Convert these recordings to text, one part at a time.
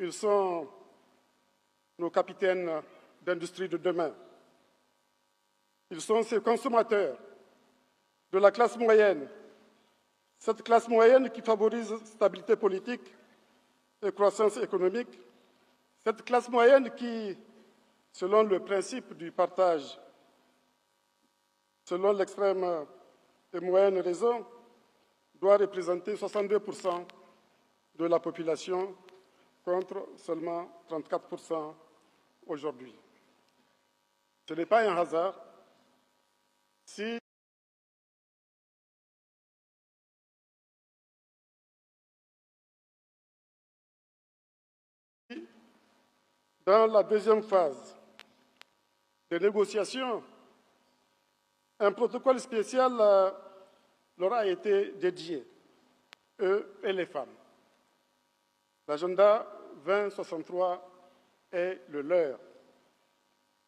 Ils sont nos capitaines d'industrie de demain. Ils sont ces consommateurs de la classe moyenne, cette classe moyenne qui favorise stabilité politique et croissance économique, cette classe moyenne qui, selon le principe du partage, selon l'extrême et moyenne raison, doit représenter 62% de la population contre seulement 34% aujourd'hui. Ce n'est pas un hasard si dans la deuxième phase des négociations, un protocole spécial leur a été dédié, eux et les femmes. L'agenda 2063 est le leur.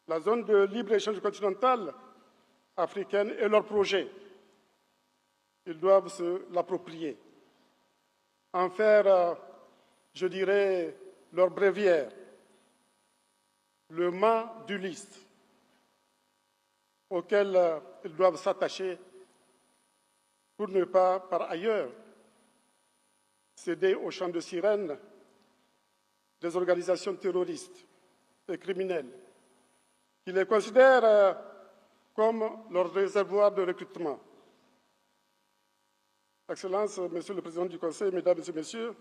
La zone de libre-échange continentale africaine est leur projet. Ils doivent se l'approprier, en faire, je dirais, leur bréviaire, le mât d'Ulysse, auquel ils doivent s'attacher pour ne pas, par ailleurs, céder au chant de sirène des organisations terroristes et criminelles qui les considèrent comme leur réservoir de recrutement. Excellences, Monsieur le Président du Conseil, Mesdames et Messieurs,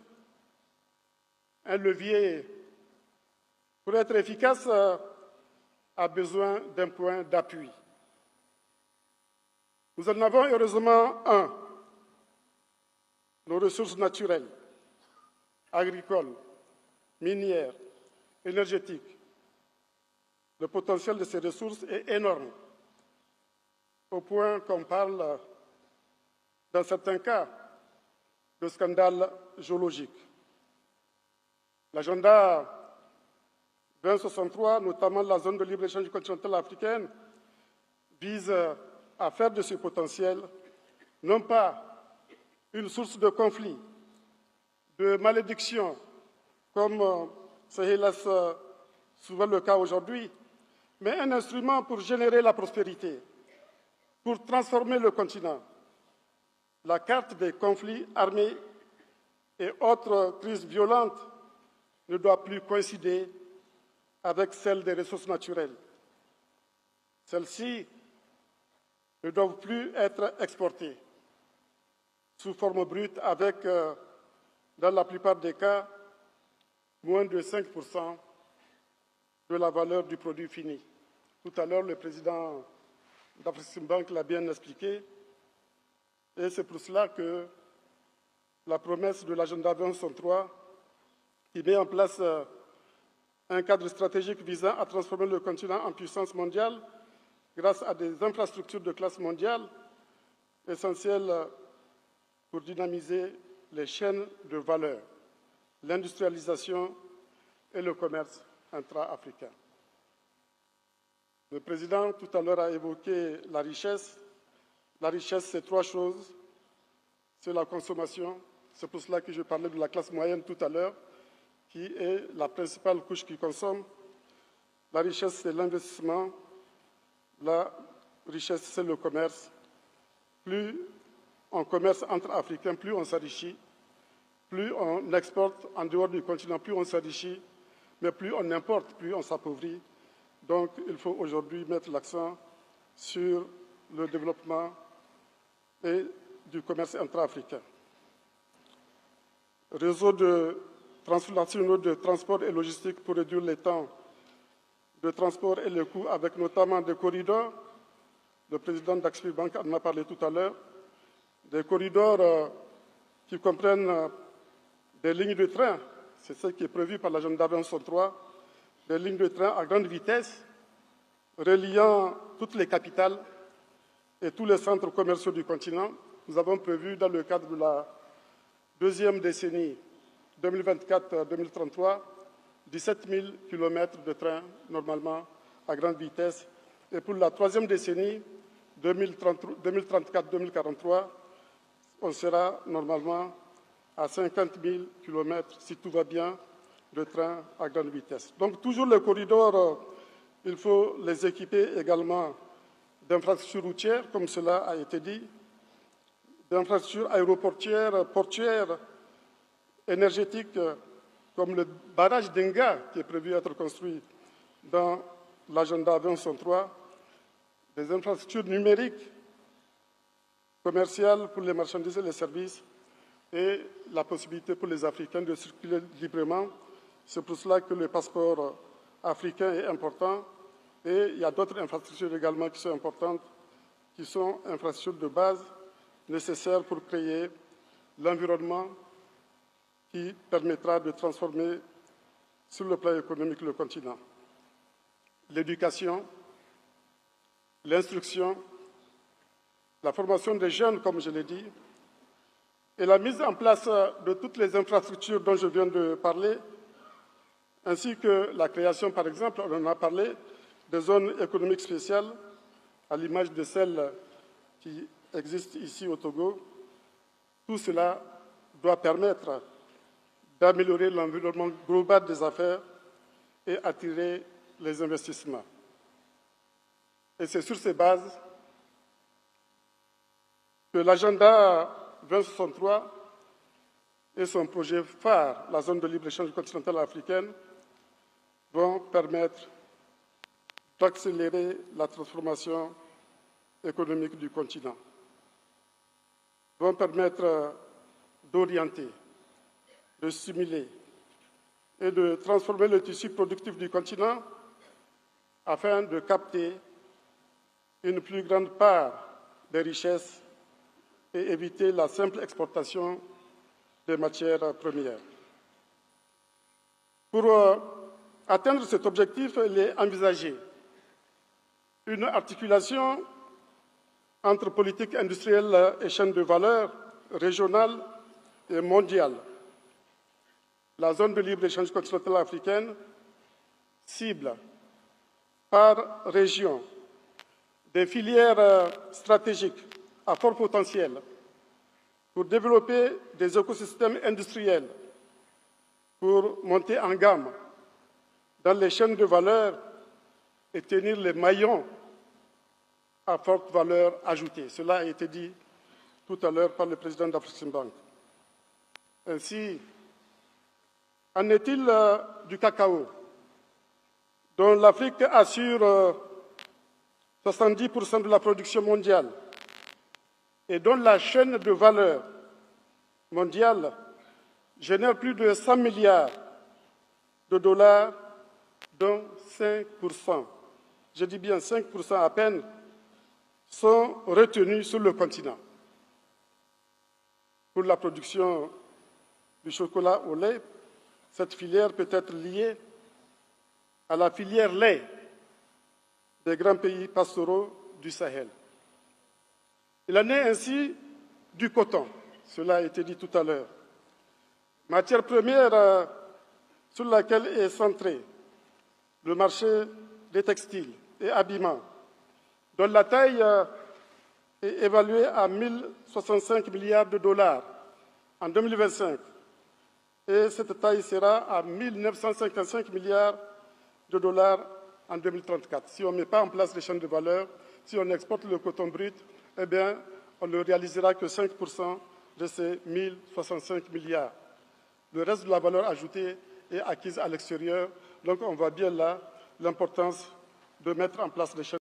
un levier, pour être efficace, a besoin d'un point d'appui. Nous en avons heureusement un, nos ressources naturelles, agricoles, minières, énergétiques. Le potentiel de ces ressources est énorme, au point qu'on parle, dans certains cas, de scandale géologique. L'agenda 2063, notamment la zone de libre-échange continentale africaine, vise à faire de ce potentiel non pas une source de conflit, de malédiction, comme c'est hélas souvent le cas aujourd'hui, mais un instrument pour générer la prospérité, pour transformer le continent. La carte des conflits armés et autres crises violentes ne doit plus coïncider avec celle des ressources naturelles. Celles-ci ne doivent plus être exportées sous forme brute avec, dans la plupart des cas, moins de 5% de la valeur du produit fini. Tout à l'heure, le président d'Afreximbank l'a bien expliqué, et c'est pour cela que la promesse de l'agenda 2063, qui met en place un cadre stratégique visant à transformer le continent en puissance mondiale grâce à des infrastructures de classe mondiale essentielles pour dynamiser les chaînes de valeur, l'industrialisation et le commerce intra-africain. Le président, tout à l'heure, a évoqué la richesse. La richesse, c'est trois choses. C'est la consommation. C'est pour cela que je parlais de la classe moyenne tout à l'heure, qui est la principale couche qui consomme. La richesse, c'est l'investissement. La richesse, c'est le commerce. Plus on commerce entre Africains, plus on s'enrichit. Plus on exporte en dehors du continent, plus on s'enrichit. Mais plus on importe, plus on s'appauvrit. Donc, il faut aujourd'hui mettre l'accent sur le développement et du commerce intra-africain. Réseau de transnationaux de transport et logistique pour réduire les temps de transport et les coûts, avec notamment des corridors. Le président d'Afreximbank en a parlé tout à l'heure. Des corridors qui comprennent des lignes de train, c'est ce qui est prévu par l'agenda 2063, des lignes de train à grande vitesse reliant toutes les capitales et tous les centres commerciaux du continent. Nous avons prévu, dans le cadre de la deuxième décennie 2024-2033, 17 000 km de train normalement à grande vitesse. Et pour la troisième décennie 2034-2043, on sera normalement à 50 000 km, si tout va bien, de trains à grande vitesse. Donc toujours les corridors, il faut les équiper également d'infrastructures routières, comme cela a été dit, d'infrastructures aéroportuaires, portuaires, énergétiques, comme le barrage d'Enga, qui est prévu être construit dans l'agenda 2063, des infrastructures numériques, commerciales pour les marchandises et les services, et la possibilité pour les Africains de circuler librement. C'est pour cela que le passeport africain est important. Et il y a d'autres infrastructures également qui sont importantes, qui sont infrastructures de base nécessaires pour créer l'environnement qui permettra de transformer sur le plan économique le continent. L'éducation, l'instruction, la formation des jeunes, comme je l'ai dit, et la mise en place de toutes les infrastructures dont je viens de parler, ainsi que la création, par exemple, on en a parlé, des zones économiques spéciales, à l'image de celles qui existent ici au Togo. Tout cela doit permettre d'améliorer l'environnement global des affaires et attirer les investissements. Et c'est sur ces bases que l'agenda 2063 et son projet phare, la zone de libre-échange continentale africaine, vont permettre d'accélérer la transformation économique du continent, vont permettre d'orienter, de stimuler et de transformer le tissu productif du continent afin de capter une plus grande part des richesses et éviter la simple exportation des matières premières. Pour atteindre cet objectif, il est envisagé une articulation entre politique industrielle et chaîne de valeur régionale et mondiale. La zone de libre-échange continentale africaine cible par région des filières stratégiques à fort potentiel pour développer des écosystèmes industriels, pour monter en gamme dans les chaînes de valeur et tenir les maillons à forte valeur ajoutée. Cela a été dit tout à l'heure par le président d'Afreximbank. Ainsi, en est-il du cacao, dont l'Afrique assure 70% de la production mondiale et dont la chaîne de valeur mondiale génère plus de 100 milliards de dollars, dont 5%, je dis bien 5% à peine, sont retenus sur le continent. Pour la production du chocolat au lait, cette filière peut être liée à la filière lait des grands pays pastoraux du Sahel. Il en est ainsi du coton, cela a été dit tout à l'heure, matière première sur laquelle est centré le marché des textiles et habillements, dont la taille est évaluée à 1 065 milliards de dollars en 2025. Et cette taille sera à 1 955 milliards de dollars en 2034. Si on ne met pas en place les chaînes de valeur, si on exporte le coton brut, eh bien, on ne réalisera que 5% de ces 1 065 milliards. Le reste de la valeur ajoutée est acquise à l'extérieur. Donc, on voit bien là l'importance de mettre en place les chaînes